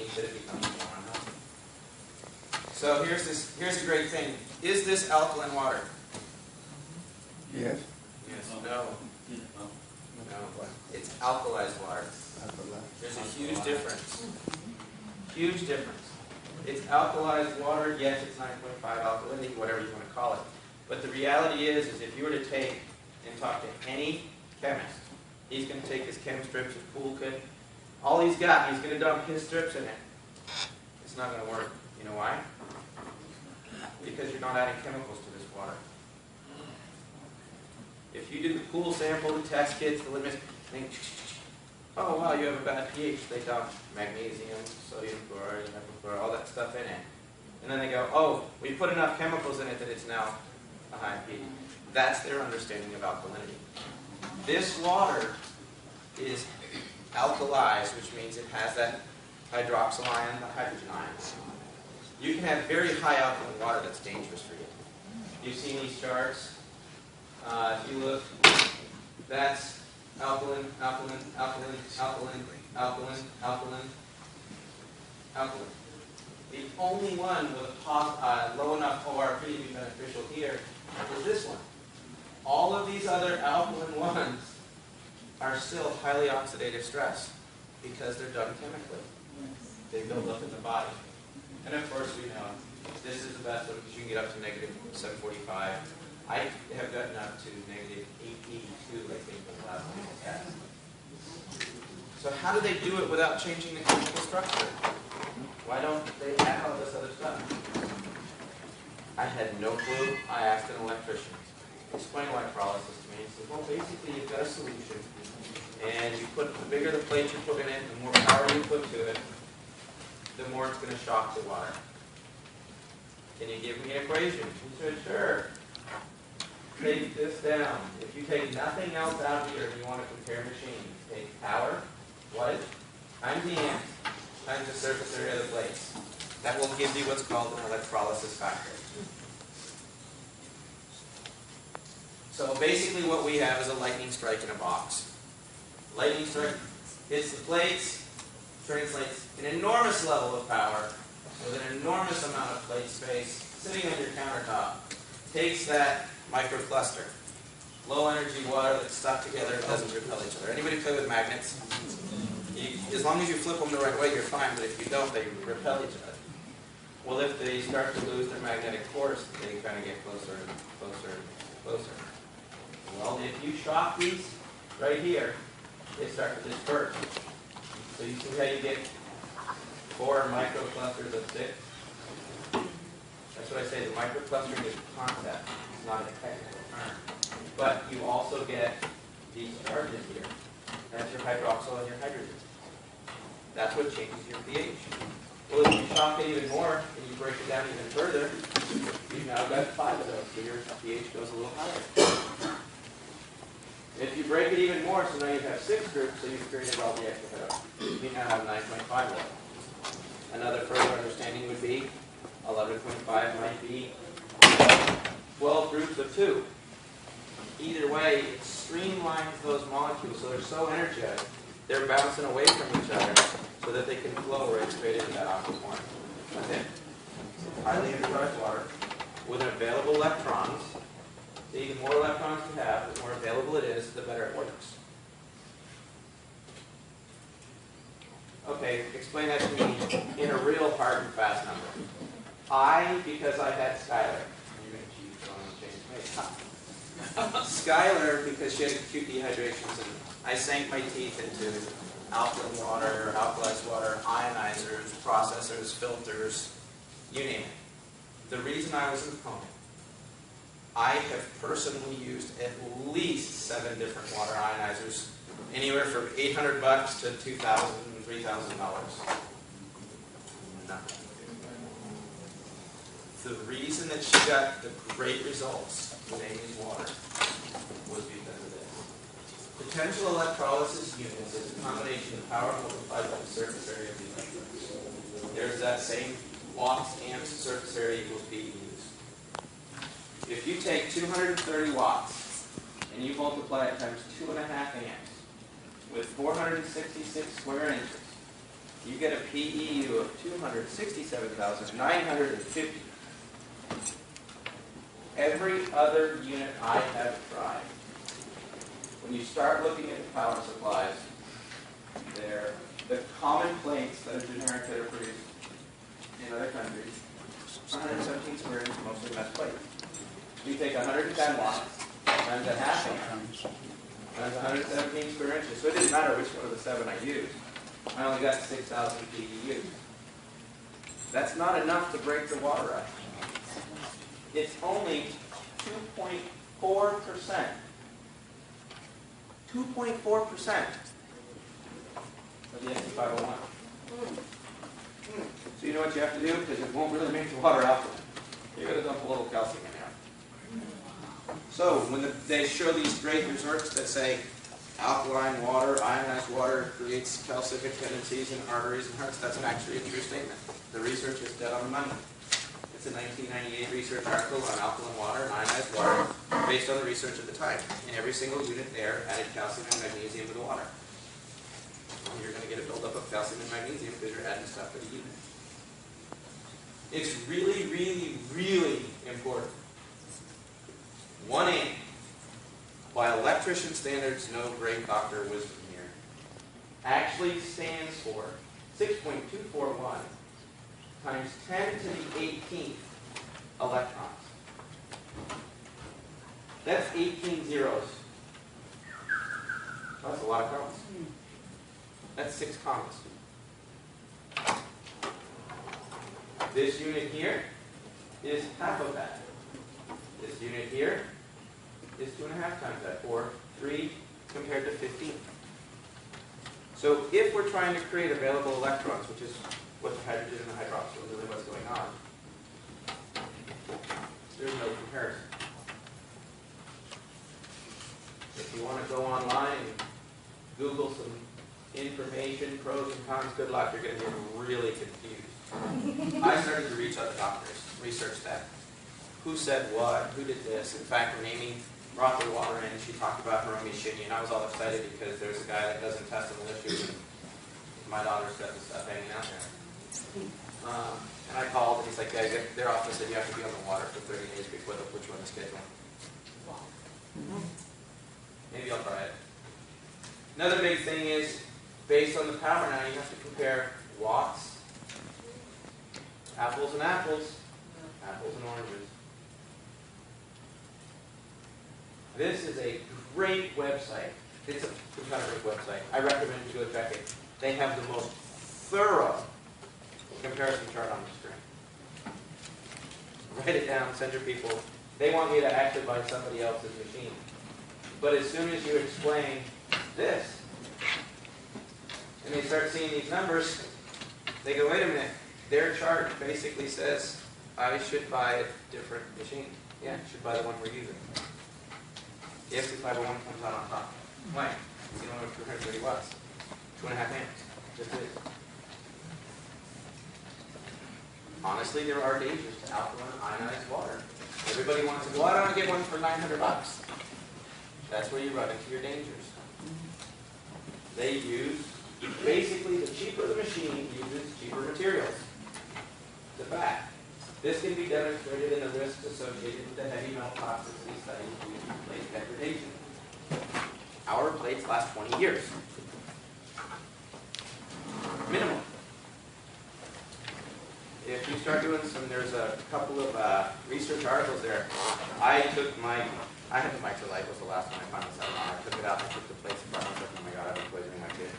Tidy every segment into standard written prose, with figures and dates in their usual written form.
means that it becomes more unhealthy. So here's a great thing. Is this alkaline water? Yes. Yes. No. No. It's alkalized water. There's a huge difference. Huge difference. It's alkalized water. Yes, it's 9.5 alkalinity, whatever you want to call it. But the reality is if you were to take and talk to any chemist, he's going to take his chem strips, his pool kit, all he's got, he's going to dump his strips in it. It's not going to work. You know why? Because you're not adding chemicals to this water. If you do the pool sample, the test kits, the limits, think, oh wow, you have a bad pH. They dump magnesium, sodium chloride, hypochlorite, all that stuff in it. And then they go, oh, we put enough chemicals in it that it's now a high pH. That's their understanding of alkalinity. This water is alkalized, which means it has that hydroxyl ion, the hydrogen ions. You can have very high alkaline water that's dangerous for you. You've seen these charts. If you look, that's alkaline, alkaline, alkaline, alkaline, alkaline, alkaline, alkaline. The only one with a low enough ORP to be beneficial here is this one. All of these other alkaline ones are still highly oxidative stress because they're done chemically. They build up in the body. And of course we know this is the best one because you can get up to negative 745. I have gotten up to negative 882, I think, in the last test. So how do they do it without changing the chemical structure? Why don't they add all this other stuff? I had no clue. I asked an electrician. Explain electrolysis to me. He said, well, basically you've got a solution, and you put the bigger the plate you put in it, the more power you put to it, the more it's going to shock the water. Can you give me an equation? He said, sure. Take this down. If you take nothing else out here and you want to compare machines, take power, what, times the amps, times the surface area of the plates. That will give you what's called an electrolysis factor. So basically what we have is a lightning strike in a box. Lightning strike hits the plates, translates an enormous level of power with an enormous amount of plate space sitting on your countertop, takes that microcluster, low energy water that's stuck together and doesn't repel each other. Anybody play with magnets? As long as you flip them the right way, you're fine, but if you don't, they repel each other. Well, if they start to lose their magnetic force, they kind of get closer and closer and closer. Well, if you shock these right here, they start to disperse. So you see how you get 4 microclusters of 6? That's what I say, the microclustering is a concept. It's not a technical term. But you also get these charges here. That's your hydroxyl and your hydrogen. That's what changes your pH. Well, if you shock it even more and you break it down even further, you've now got 5 of those, so your pH goes a little higher. If you break it even more, so now you have 6 groups, so you've created all the extra hydrogen. You now have 9.5 level. Another further understanding would be 11.5 might be 12 groups of 2. Either way, it streamlines those molecules so they're so energized, they're bouncing away from each other so that they can flow right straight into that aqua form. That's it. Highly energized water with available electrons. See, the more electrons you have, the more available it is, the better it works. Okay, explain that to me in a real hard and fast number. Because I had Skylar. You're going to cheat, so I'm going to change my Skylar, because she had acute dehydration syndrome. I sank my teeth into alkaline water, alkalized water, ionizers, processors, filters, you name it. The reason I was in the coma, I have personally used at least 7 different water ionizers, anywhere from $800 to $2,000, $3,000. Nothing. The reason that she got the great results with Amy's water was because of this. Potential electrolysis units is a combination of power multiplied by the surface area of the electrodes. There's that same watts, amps, surface area equals BEUs. If you take 230 watts and you multiply it times 2.5 amps with 466 square inches, you get a PEU of 267,950. Every other unit I have tried, when you start looking at the power supplies, they're the common plates that are generic that are produced in other countries, 117 square inch, mostly mesh plates. We take 110 watts times a half amp times 117 square inches. So it didn't matter which one of the 7 I used. I only got 6,000 PEU. That's not enough to break the water ice. It's only 2.4%. 2.4% of the SC501. So you know what you have to do? Because it won't really make the water alkaline. You're going to dump a little calcium in there. So when they show these great resorts that say alkaline water, ionized water creates calcific tendencies in arteries and hearts, that's actually a true statement. The research is dead on the money. It's a 1998 research article on alkaline water and ionized water based on the research at the time. And every single unit there added calcium and magnesium to the water. Well, you're going to get a buildup of calcium and magnesium because you're adding stuff to the unit. It's really, really, really important. 1A. By electrician standards, no great doctor wisdom here, actually stands for 6.241 times 10 to the 18th electrons. That's 18 zeros. That's a lot of commas. That's 6 commas. This unit here is half of that. This unit here is 2.5 times that, or 3 compared to 15. So if we're trying to create available electrons, which is what the hydrogen and the hydroxyl is really what's going on, there's no comparison. If you want to go online and Google some information, pros and cons, good luck, you're going to get really confused. I started to reach out to doctors, research that. Who said what? Who did this? In fact, when Amy brought the water in, she talked about her own machine, and I was all excited because there's a guy that does intestinal issues, and my daughter's got this stuff hanging out there. And I called, and he's like, yeah, their office said you have to be on the water for 30 days before they'll put you on the schedule. Maybe I'll try it. Another big thing is, based on the power now, you have to compare watts, apples and apples, apples and oranges. This is a great website. It's a competitive website. I recommend you go check it. They have the most thorough comparison chart on the screen. Write it down, send your people. They want you to actually buy somebody else's machine. But as soon as you explain this, and they start seeing these numbers, they go, wait a minute, their chart basically says, I should buy a different machine. Yeah, you should buy the one we're using. The SC501 comes out on top. Why? You don't have 230 watts. 2.5 amps. Just it. Honestly, there are dangers to alkaline ionized water. Everybody wants to go, I don't want to get one for $900. That's where you run into your dangers. They use, basically, the cheaper the machine uses cheaper materials. It's a fact. This can be demonstrated in the risks associated with the heavy metal toxicity studies used in plate degradation. Our plates last 20 years. Minimum. If you start doing some, there's a couple of research articles there. I had the microlite was the last one I found this out on. I took it out and I took the plates apart and I was like, oh my god, I've been poisoning my kid.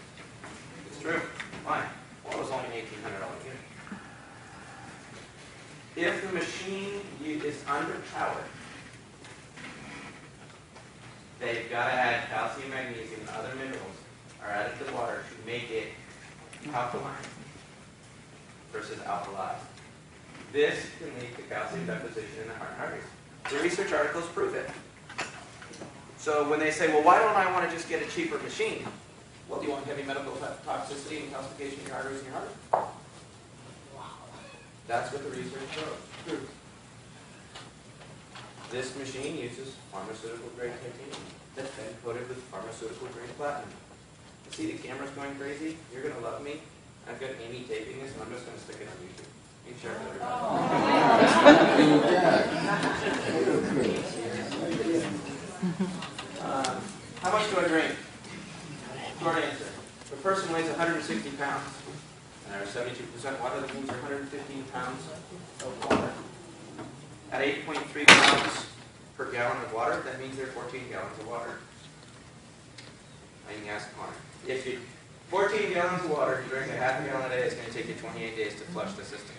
It's true. Why? Well, it was only an $1,800 unit. If the machine is underpowered, they've got to add calcium, magnesium, and other minerals are added to the water to make it alkaline versus alkali. This can lead to calcium deposition in the heart and arteries. The research articles prove it. So when they say, well, why don't I want to just get a cheaper machine? Well, do you want heavy medical toxicity and calcification in your arteries and your heart? That's what the research proves. This machine uses pharmaceutical-grade titanium that's been coated with pharmaceutical-grade platinum. You see the camera's going crazy? You're going to love me. I've got Amy taping this, and I'm just going to stick it on YouTube. You can share it with everybody. How much do I drink? Short answer. If a person weighs 160 pounds, and they're 72% water, that means they're 115 pounds of water. At 8.3 pounds per gallon of water, that means they're 14 gallons of water. I can ask Connor. If you 14 gallons of water, you drink a half a gallon a day, it's going to take you 28 days to flush the system.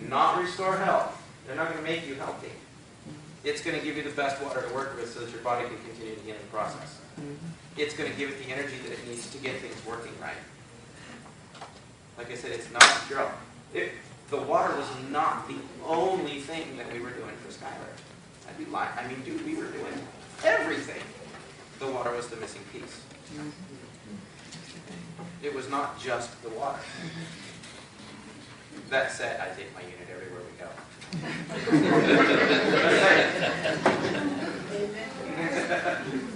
Not restore health. They're not going to make you healthy. It's going to give you the best water to work with so that your body can continue the healing process. It's going to give it the energy that it needs to get things working right. Like I said, it's not a drill. The water was not the only thing that we were doing for Skylar. I'd be lying. I mean, dude, we were doing everything. The water was the missing piece. It was not just the water. That said, I take my unit everywhere we go.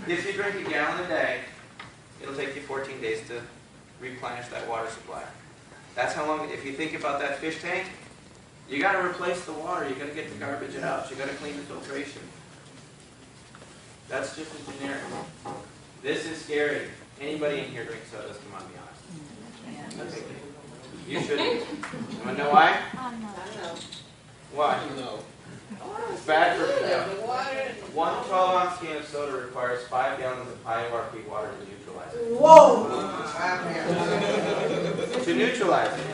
If you drink a gallon a day, it'll take you 14 days to replenish that water supply. That's how long, if you think about that fish tank, you got to replace the water, you got to get the garbage out, you got to clean the filtration. That's just a generic. This is scary. Anybody in here drink sodas? Come on, be honest. Okay. You shouldn't. You want to know why? Why? It's bad for you. One 12-ounce can of soda requires 5 gallons of high ORP water to neutralize it. Whoa! To neutralize it.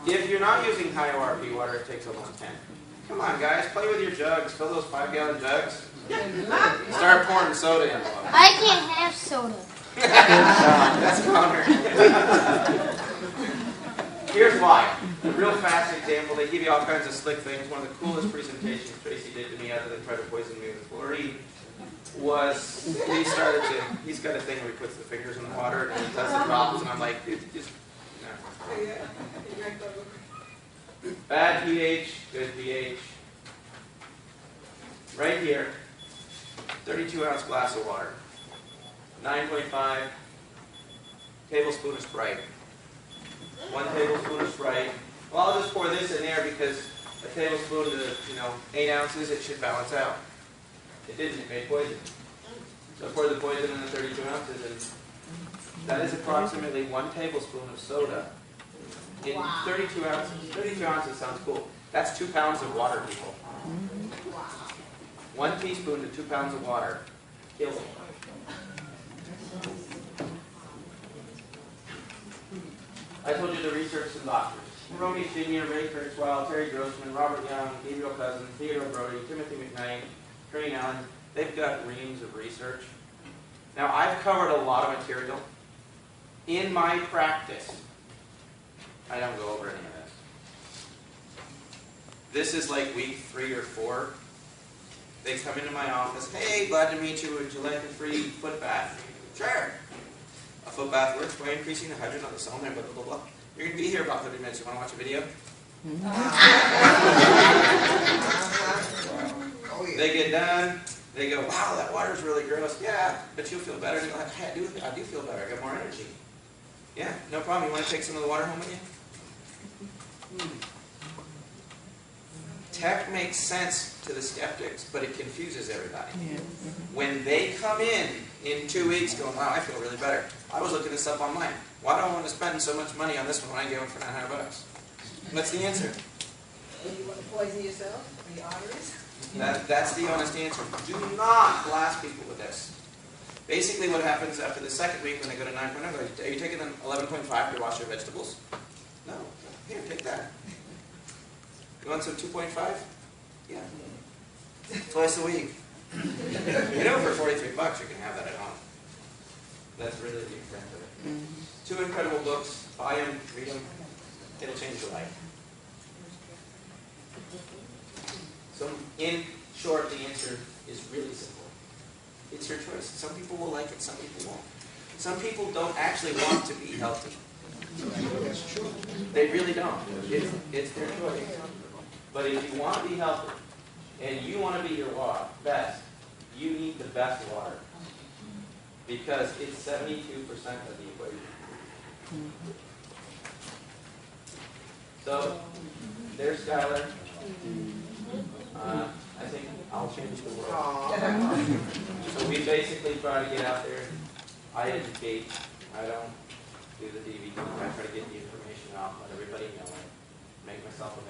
If you're not using high ORP water, it takes almost 10. Come on, guys, play with your jugs. Fill those 5-gallon jugs. Start pouring soda in them. I can't have soda. That's Connor. Here's why. A real fast example. They give you all kinds of slick things. One of the coolest presentations Tracy did to me, other than try to poison me with fluorine, was he's got a thing where he puts the fingers in the water and he does the drops, and I'm like, dude, just no. Bad pH, good pH. Right here, 32-ounce glass of water, 9.5 tablespoon of Sprite. 1 tablespoon of Sprite. Well, I'll just pour this in there because a tablespoon to 8 ounces, it should balance out. It didn't. It made poison. So pour the poison in the 32 ounces, and that is approximately 1 tablespoon of soda in 32 ounces. 32 ounces sounds cool. That's 2 pounds of water, people. 1 teaspoon to 2 pounds of water kills it. I told you the research and doctors. Romy Sr., Ray Kurzweil, Terry Grossman, Robert Young, Gabriel Cousins, Theodore Brody, Timothy McKnight, Crane Allen. They've got reams of research. Now, I've covered a lot of material. In my practice, I don't go over any of this. This is like week 3 or 4. They come into my office, hey, glad to meet you. Would you like a free foot bath? Sure. A foot bath works by increasing the hydrogen on the cylinder, blah, blah, blah, blah. You're going to be here about 30 minutes. You want to watch a video? They get done. They go, wow, that water's really gross. Yeah, but you'll feel better. And you're like, hey, I do feel better. I got more energy. Yeah, no problem. You want to take some of the water home with you? Tech makes sense to the skeptics, but it confuses everybody. When they come in 2 weeks going, wow, I feel really better. I was looking this up online. Why do I want to spend so much money on this one when I get one for $900? What's the answer? You want to poison yourself or your arteries? That's the honest answer. Do not blast people with this. Basically what happens after the second week when they go to 9.0, are you taking them 11.5 to wash your vegetables? No. Here, take that. You want some 2.5? Yeah. Twice a week. For $43 you can have that at home. That's really the extent of it. 2 incredible books. Buy them, read them. It'll change your life. So, in short, the answer is really simple. It's your choice. Some people will like it, some people won't. Some people don't actually want to be healthy. They really don't. It's their choice. But if you want to be healthy, and you want to be your best, you need the best water. Because it's 72% of the equation. So there's Skylar. I think I'll change the world. So we basically try to get out there. I educate. I don't do the DVD. I try to get the information out, let everybody know it, make myself available.